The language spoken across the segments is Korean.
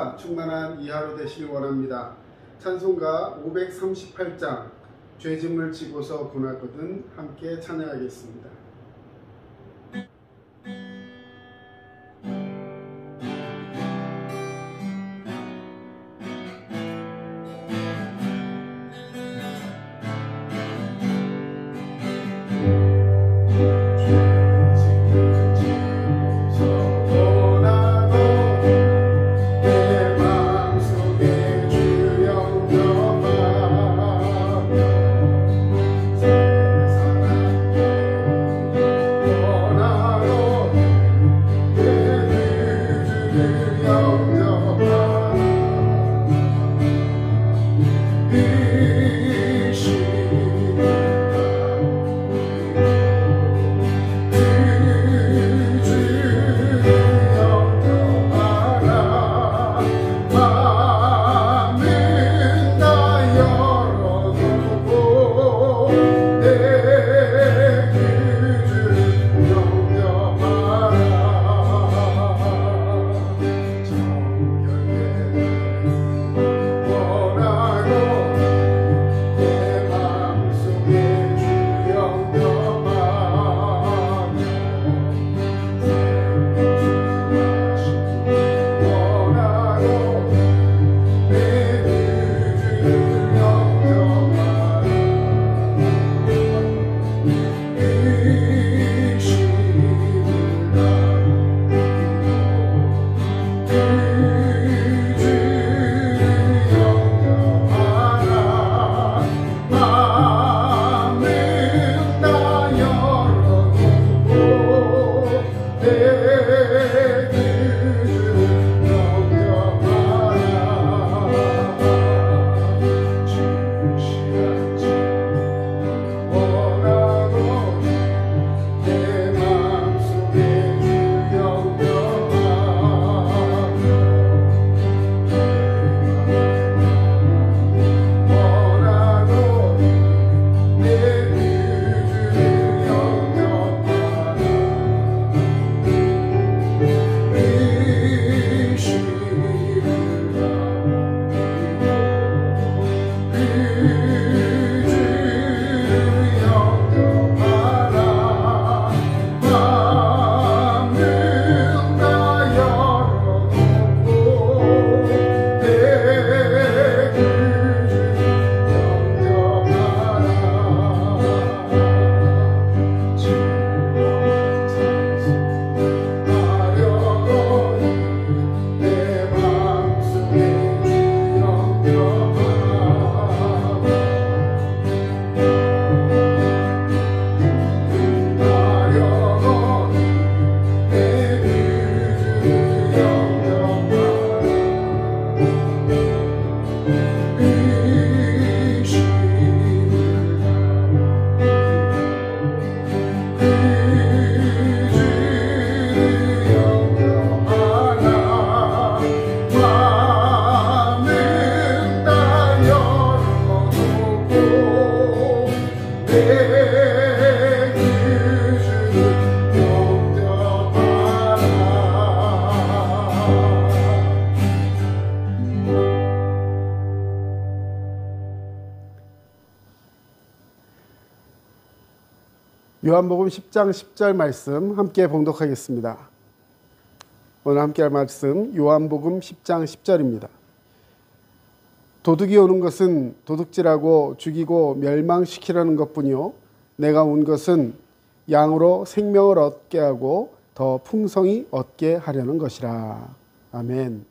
은혜가 충만한 이 하루 되시길 원합니다. 찬송가 538장 죄짐을 지고서 고났거든 함께 찬양하겠습니다. 요한복음 10장 10절 말씀 함께 봉독하겠습니다. 오늘 함께 할 말씀 요한복음 10장 10절입니다. 도둑이 오는 것은 도둑질하고 죽이고 멸망시키려는 것뿐이요 내가 온 것은 양으로 생명을 얻게 하고 더 풍성히 얻게 하려는 것이라. 아멘.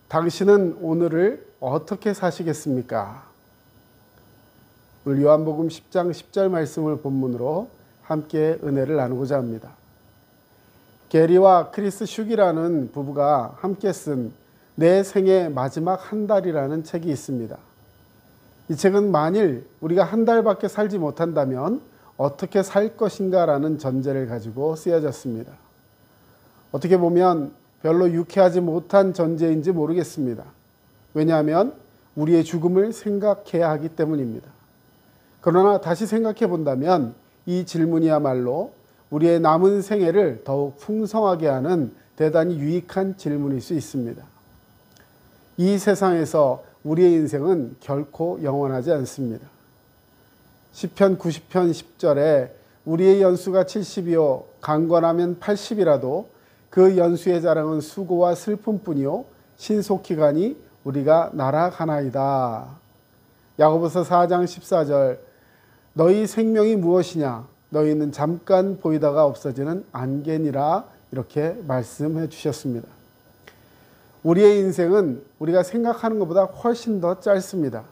당신은 오늘을 어떻게 사시겠습니까? 오늘 요한복음 10장 10절 말씀을 본문으로 함께 은혜를 나누고자 합니다. 게리와 크리스 슈기라는 부부가 함께 쓴 내 생의 마지막 한 달이라는 책이 있습니다. 이 책은 만일 우리가 한 달밖에 살지 못한다면 어떻게 살 것인가 라는 전제를 가지고 쓰여졌습니다. 어떻게 보면 별로 유쾌하지 못한 전제인지 모르겠습니다. 왜냐하면 우리의 죽음을 생각해야 하기 때문입니다. 그러나 다시 생각해 본다면 이 질문이야말로 우리의 남은 생애를 더욱 풍성하게 하는 대단히 유익한 질문일 수 있습니다. 이 세상에서 우리의 인생은 결코 영원하지 않습니다. 시편 90편 10절에 우리의 연수가 70이요 강건하면 80이라도 그 연수의 자랑은 수고와 슬픔뿐이요 신속히 가니 우리가 날아가나이다. 야고보서 4장 14절 너희 생명이 무엇이냐 너희는 잠깐 보이다가 없어지는 안개니라 이렇게 말씀해 주셨습니다. 우리의 인생은 우리가 생각하는 것보다 훨씬 더 짧습니다.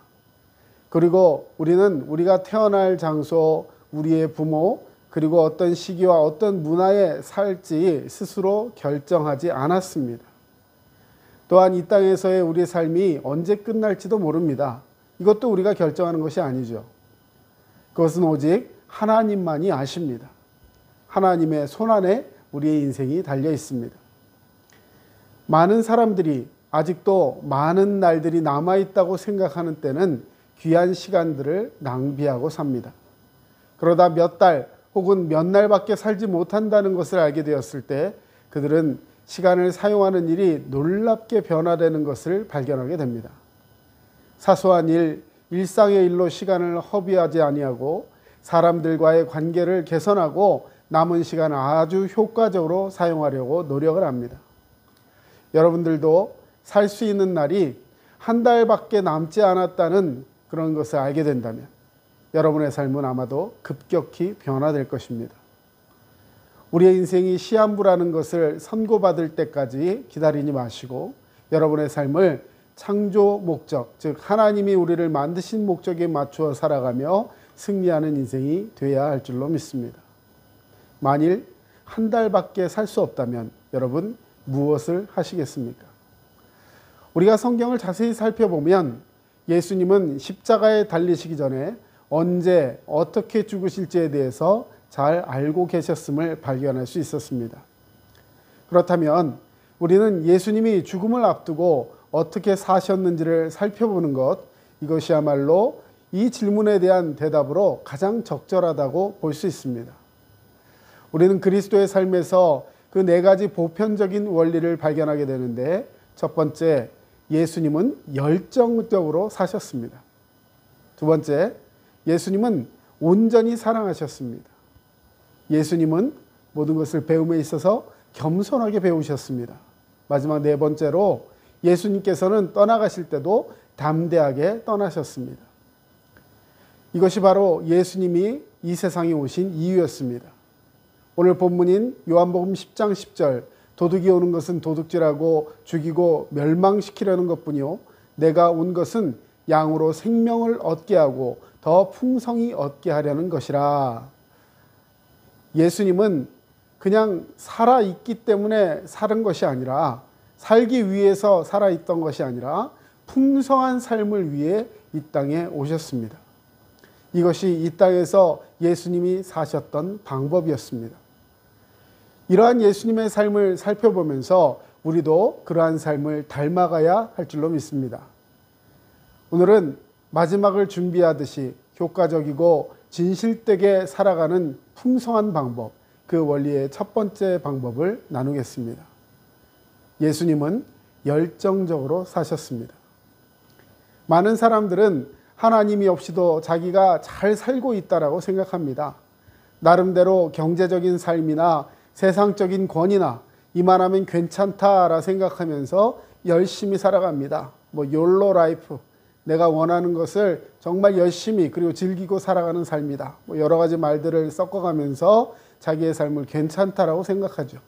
그리고 우리는 우리가 태어날 장소, 우리의 부모, 그리고 어떤 시기와 어떤 문화에 살지 스스로 결정하지 않았습니다. 또한 이 땅에서의 우리의 삶이 언제 끝날지도 모릅니다. 이것도 우리가 결정하는 것이 아니죠. 그것은 오직 하나님만이 아십니다. 하나님의 손안에 우리의 인생이 달려 있습니다. 많은 사람들이 아직도 많은 날들이 남아있다고 생각하는 때는 귀한 시간들을 낭비하고 삽니다. 그러다 몇 달 혹은 몇 날밖에 살지 못한다는 것을 알게 되었을 때 그들은 시간을 사용하는 일이 놀랍게 변화되는 것을 발견하게 됩니다. 사소한 일, 일상의 일로 시간을 허비하지 아니하고 사람들과의 관계를 개선하고 남은 시간을 아주 효과적으로 사용하려고 노력을 합니다. 여러분들도 살 수 있는 날이 한 달밖에 남지 않았다는 그런 것을 알게 된다면 여러분의 삶은 아마도 급격히 변화될 것입니다. 우리의 인생이 시한부라는 것을 선고받을 때까지 기다리지 마시고 여러분의 삶을 창조 목적, 즉 하나님이 우리를 만드신 목적에 맞추어 살아가며 승리하는 인생이 되어야 할 줄로 믿습니다. 만일 한 달밖에 살 수 없다면 여러분 무엇을 하시겠습니까? 우리가 성경을 자세히 살펴보면 예수님은 십자가에 달리시기 전에 언제 어떻게 죽으실지에 대해서 잘 알고 계셨음을 발견할 수 있었습니다. 그렇다면 우리는 예수님이 죽음을 앞두고 어떻게 사셨는지를 살펴보는 것, 이것이야말로 이 질문에 대한 대답으로 가장 적절하다고 볼 수 있습니다. 우리는 그리스도의 삶에서 그 네 가지 보편적인 원리를 발견하게 되는데 첫 번째, 예수님은 열정적으로 사셨습니다. 두 번째, 예수님은 온전히 사랑하셨습니다. 예수님은 모든 것을 배움에 있어서 겸손하게 배우셨습니다. 마지막 네 번째로 예수님께서는 떠나가실 때도 담대하게 떠나셨습니다. 이것이 바로 예수님이 이 세상에 오신 이유였습니다. 오늘 본문인 요한복음 10장 10절 도둑이 오는 것은 도둑질하고 죽이고 멸망시키려는 것뿐이요 내가 온 것은 양으로 생명을 얻게 하고 더 풍성히 얻게 하려는 것이라. 예수님은 그냥 살아있기 때문에 사는 것이 아니라 살기 위해서 살아있던 것이 아니라 풍성한 삶을 위해 이 땅에 오셨습니다. 이것이 이 땅에서 예수님이 사셨던 방법이었습니다. 이러한 예수님의 삶을 살펴보면서 우리도 그러한 삶을 닮아가야 할 줄로 믿습니다. 오늘은 마지막을 준비하듯이 효과적이고 진실되게 살아가는 풍성한 방법, 그 원리의 첫 번째 방법을 나누겠습니다. 예수님은 열정적으로 사셨습니다. 많은 사람들은 하나님이 없이도 자기가 잘 살고 있다라고 생각합니다. 나름대로 경제적인 삶이나 세상적인 권위나 이만하면 괜찮다라 생각하면서 열심히 살아갑니다. 욜로 라이프, 내가 원하는 것을 정말 열심히 그리고 즐기고 살아가는 삶이다. 여러 가지 말들을 섞어가면서 자기의 삶을 괜찮다라고 생각하죠.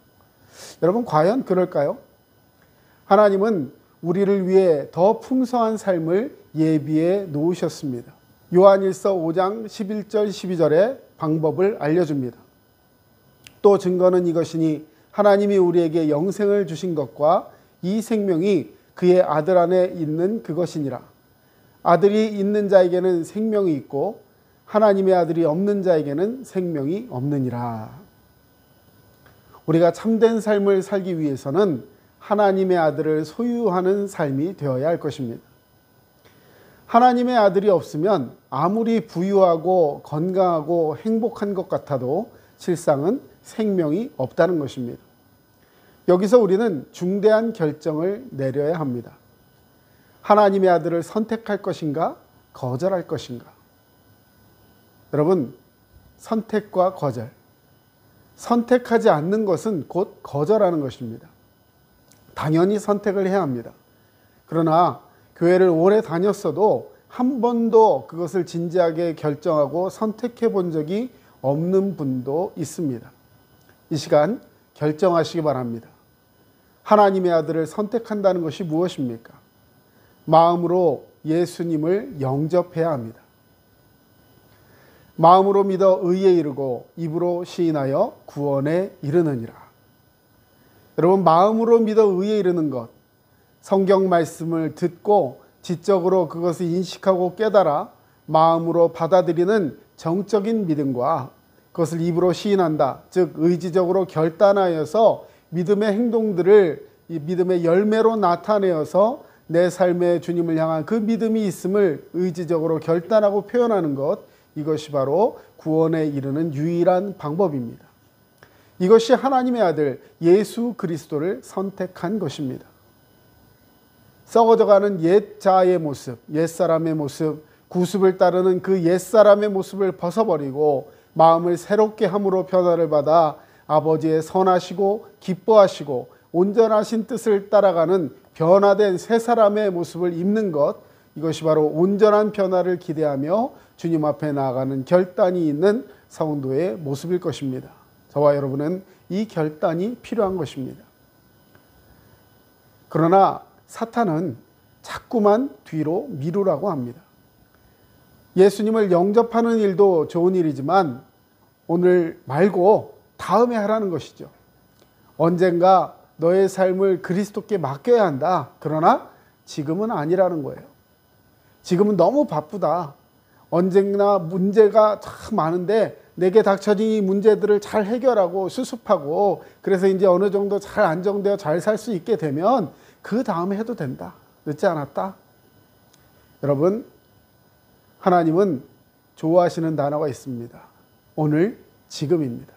여러분 과연 그럴까요? 하나님은 우리를 위해 더 풍성한 삶을 예비해 놓으셨습니다. 요한일서 5장 11절 12절의 방법을 알려줍니다. 또 증거는 이것이니 하나님이 우리에게 영생을 주신 것과 이 생명이 그의 아들 안에 있는 그것이니라. 아들이 있는 자에게는 생명이 있고 하나님의 아들이 없는 자에게는 생명이 없느니라. 우리가 참된 삶을 살기 위해서는 하나님의 아들을 소유하는 삶이 되어야 할 것입니다. 하나님의 아들이 없으면 아무리 부유하고 건강하고 행복한 것 같아도 실상은 생명이 없다는 것입니다. 여기서 우리는 중대한 결정을 내려야 합니다. 하나님의 아들을 선택할 것인가? 거절할 것인가? 여러분, 선택과 거절. 선택하지 않는 것은 곧 거절하는 것입니다. 당연히 선택을 해야 합니다. 그러나 교회를 오래 다녔어도 한 번도 그것을 진지하게 결정하고 선택해 본 적이 없는 분도 있습니다. 이 시간 결정하시기 바랍니다. 하나님의 아들을 선택한다는 것이 무엇입니까? 마음으로 예수님을 영접해야 합니다. 마음으로 믿어 의에 이르고 입으로 시인하여 구원에 이르느니라. 여러분, 마음으로 믿어 의에 이르는 것, 성경 말씀을 듣고 지적으로 그것을 인식하고 깨달아 마음으로 받아들이는 정적인 믿음과 그것을 입으로 시인한다, 즉 의지적으로 결단하여서 믿음의 행동들을 이 믿음의 열매로 나타내어서 내 삶에 주님을 향한 그 믿음이 있음을 의지적으로 결단하고 표현하는 것, 이것이 바로 구원에 이르는 유일한 방법입니다. 이것이 하나님의 아들 예수 그리스도를 선택한 것입니다. 썩어져가는 옛 자아의 모습, 옛사람의 모습, 구습을 따르는 그 옛사람의 모습을 벗어버리고 마음을 새롭게 함으로 변화를 받아 아버지의 선하시고 기뻐하시고 온전하신 뜻을 따라가는 변화된 새 사람의 모습을 입는 것, 이것이 바로 온전한 변화를 기대하며 주님 앞에 나아가는 결단이 있는 성도의 모습일 것입니다. 저와 여러분은 이 결단이 필요한 것입니다. 그러나 사탄은 자꾸만 뒤로 미루라고 합니다. 예수님을 영접하는 일도 좋은 일이지만 오늘 말고 다음에 하라는 것이죠. 언젠가 너의 삶을 그리스도께 맡겨야 한다. 그러나 지금은 아니라는 거예요. 지금은 너무 바쁘다. 언젠가 문제가 참 많은데 내게 닥쳐진 이 문제들을 잘 해결하고 수습하고 그래서 이제 어느 정도 잘 안정되어 잘 살 수 있게 되면 그 다음에 해도 된다. 늦지 않았다. 여러분, 하나님은 좋아하시는 단어가 있습니다. 오늘, 지금입니다.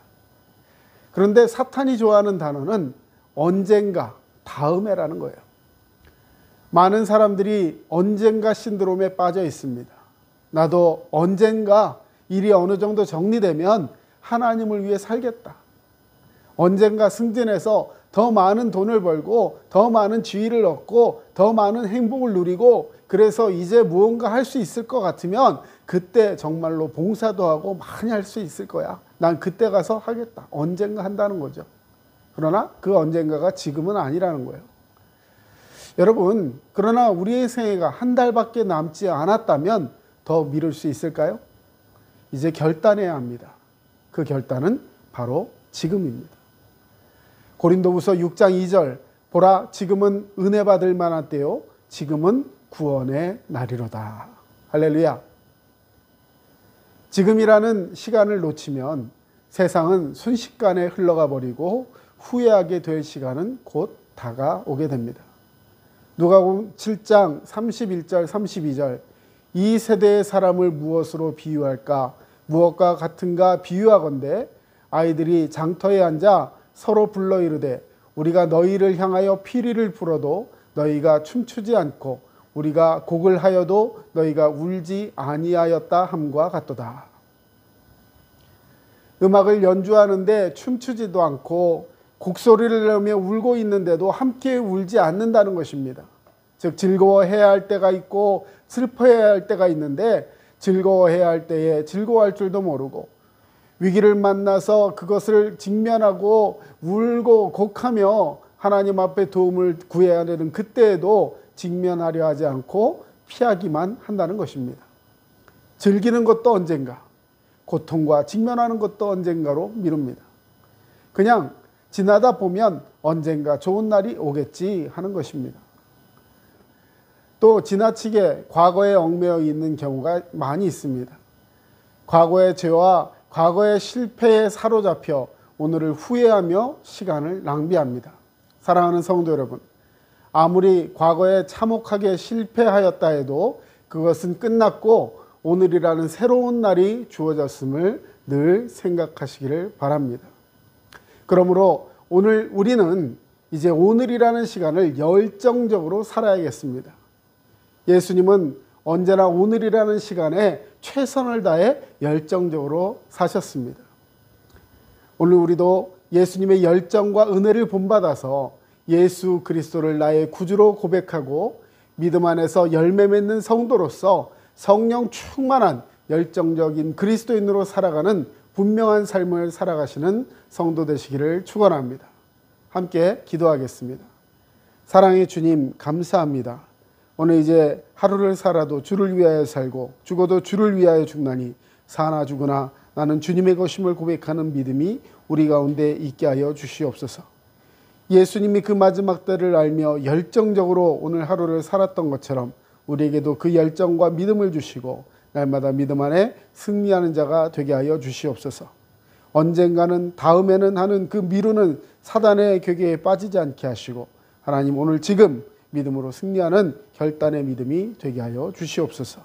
그런데 사탄이 좋아하는 단어는 언젠가, 다음에라는 거예요. 많은 사람들이 언젠가 신드롬에 빠져 있습니다. 나도 언젠가 일이 어느 정도 정리되면 하나님을 위해 살겠다. 언젠가 승진해서 더 많은 돈을 벌고 더 많은 지위를 얻고 더 많은 행복을 누리고 그래서 이제 무언가 할 수 있을 것 같으면 그때 정말로 봉사도 하고 많이 할 수 있을 거야. 난 그때 가서 하겠다. 언젠가 한다는 거죠. 그러나 그 언젠가가 지금은 아니라는 거예요. 여러분, 그러나 우리의 생애가 한 달밖에 남지 않았다면 더 미룰 수 있을까요? 이제 결단해야 합니다. 그 결단은 바로 지금입니다. 고린도후서 6장 2절, 보라 지금은 은혜 받을 만한 때요 지금은 구원의 날이로다. 할렐루야. 지금이라는 시간을 놓치면 세상은 순식간에 흘러가 버리고 후회하게 될 시간은 곧 다가오게 됩니다. 누가복음 7장 31절 32절, 이 세대의 사람을 무엇으로 비유할까? 무엇과 같은가 비유하건대 아이들이 장터에 앉아 서로 불러 이르되 우리가 너희를 향하여 피리를 불어도 너희가 춤추지 않고 우리가 곡을 하여도 너희가 울지 아니하였다 함과 같도다. 음악을 연주하는데 춤추지도 않고 곡소리를 내며 울고 있는데도 함께 울지 않는다는 것입니다. 즉 즐거워해야 할 때가 있고 슬퍼해야 할 때가 있는데 즐거워해야 할 때에 즐거워할 줄도 모르고 위기를 만나서 그것을 직면하고 울고 곡하며 하나님 앞에 도움을 구해야 되는 그때에도 직면하려 하지 않고 피하기만 한다는 것입니다. 즐기는 것도 언젠가, 고통과 직면하는 것도 언젠가로 미룹니다. 그냥 지나다 보면 언젠가 좋은 날이 오겠지 하는 것입니다. 또 지나치게 과거에 얽매여 있는 경우가 많이 있습니다. 과거의 죄와 과거의 실패에 사로잡혀 오늘을 후회하며 시간을 낭비합니다. 사랑하는 성도 여러분, 아무리 과거에 참혹하게 실패하였다 해도 그것은 끝났고 오늘이라는 새로운 날이 주어졌음을 늘 생각하시기를 바랍니다. 그러므로 오늘 우리는 이제 오늘이라는 시간을 열정적으로 살아야겠습니다. 예수님은 언제나 오늘이라는 시간에 최선을 다해 열정적으로 사셨습니다. 오늘 우리도 예수님의 열정과 은혜를 본받아서 예수 그리스도를 나의 구주로 고백하고 믿음 안에서 열매 맺는 성도로서 성령 충만한 열정적인 그리스도인으로 살아가는 분명한 삶을 살아가시는 성도 되시기를 축원합니다. 함께 기도하겠습니다. 사랑의 주님, 감사합니다. 오늘 이제 하루를 살아도 주를 위하여 살고 죽어도 주를 위하여 죽나니 사나 죽으나 나는 주님의 것임을 고백하는 믿음이 우리 가운데 있게 하여 주시옵소서. 예수님이 그 마지막 때를 알며 열정적으로 오늘 하루를 살았던 것처럼 우리에게도 그 열정과 믿음을 주시고 날마다 믿음 안에 승리하는 자가 되게 하여 주시옵소서. 언젠가는 다음에는 하는 그 미루는 사단의 궤계에 빠지지 않게 하시고 하나님 오늘 지금 믿음으로 승리하는 결단의 믿음이 되게 하여 주시옵소서.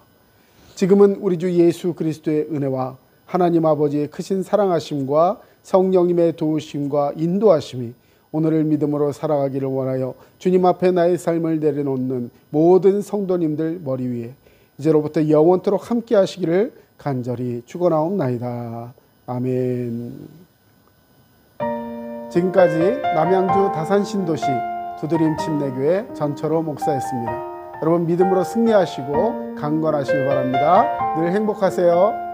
지금은 우리 주 예수 그리스도의 은혜와 하나님 아버지의 크신 사랑하심과 성령님의 도우심과 인도하심이 오늘을 믿음으로 살아가기를 원하여 주님 앞에 나의 삶을 내려놓는 모든 성도님들 머리 위에 이제로부터 영원토록 함께 하시기를 간절히 축원하옵나이다. 아멘. 지금까지 남양주 다산신도시 두드림 침례교회 전철호 목사였습니다. 여러분 믿음으로 승리하시고 강건하시길 바랍니다. 늘 행복하세요.